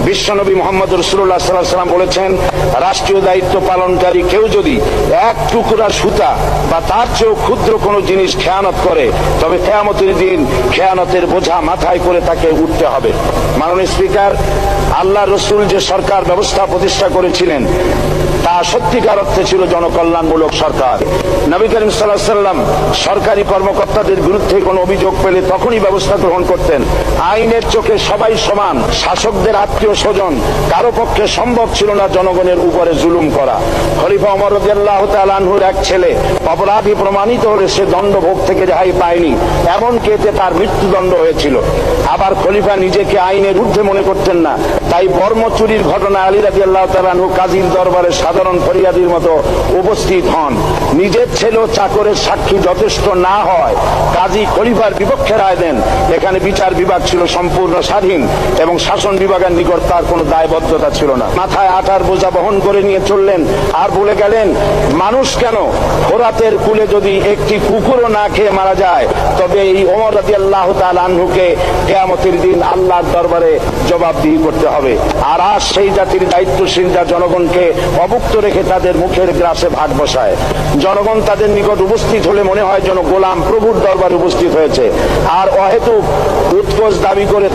বিশ্বনবী মুহাম্মদ রাসূলুল্লাহ সাল্লাল্লাহু আলাইহি ওয়াসাল্লাম বলেছেন, রাষ্ট্রীয় দায়িত্ব পালনকারী কেউ যদি এক টুকরা সুতা বা তার চেয়েও ক্ষুদ্র কোনো জিনিস খেয়ানত করে, তবে কিয়ামতের দিন খেয়ানতের বোঝা মাথায় করে তাকে উঠতে হবে। মাননীয় স্পিকার, আল্লাহ রসুল যে সরকার ব্যবস্থা প্রতিষ্ঠা করেছিলেন তা সত্যিকার অর্থে ছিল জনকল্যাণমূলক সরকার। নবী করিম সাল্লাল্লাহু আলাইহি ওয়াসাল্লাম সরকারি কর্মকর্তাদের বিরুদ্ধে কোনো অভিযোগ পেলে তখনই ব্যবস্থা গ্রহণ করতেন। আইনের চোখে সবাই সমান, শাসকদের আত্মীয় স্বজন কারো পক্ষে সম্ভব ছিল না জনগণের উপরে জুলুম করা। খলিফা ওমর রাদিয়াল্লাহু তাআলা আনহুর এক ছেলে অপরাধী প্রমাণিত হলে সে দণ্ডভোগ থেকে রেহাই পায়নি, এমনকি এতে তার মৃত্যুদণ্ড হয়েছিল। আবার খলিফা নিজেকে আইনের ঊর্ধ্বে মনে করতেন না, তাই বর্ম চুরির ঘটনা আলী রাদিয়াল্লাহু তাআলা আনহু কাজীর দরবারে সাধারণ ফরিয়াদির মতো উপস্থিত হন। নিজের ছেলে ও চাকরের সাক্ষী যথেষ্ট না হয় কাজী খলিফার বিপক্ষে রায় দেন। এখানে বিচার বিভাগ ছিল সম্পূর্ণ স্বাধীন এবং শাসন বিভাগের নিকট তার কোনো দায়বদ্ধতা ছিল না। মাথায় আটার বোঝা বহন করে নিয়ে চললেন আর বলে গেলেন, মানুষ কেন, ফোরাতের কূলে যদি একটি কুকুরও না খেয়ে মারা যায়, তবে এই ওমর রাদিয়াল্লাহু তাআলা আনহুকে কিয়ামতের দিন আল্লাহর দরবারে জবাবদিহি করতে হবে। আর আজ সেই জাতির দায়িত্বশীল যা জনগণকে অভুক্ত রেখে তাদের মুখের গ্রাসে ভাগ বসায়। জনগণ তাদের নিকট উপস্থিত হলে মনে হয় যেন গোলাম প্রভুর দরবারে উপস্থিত হয়েছে, আর অহেতুক উৎকোচ দাবি করে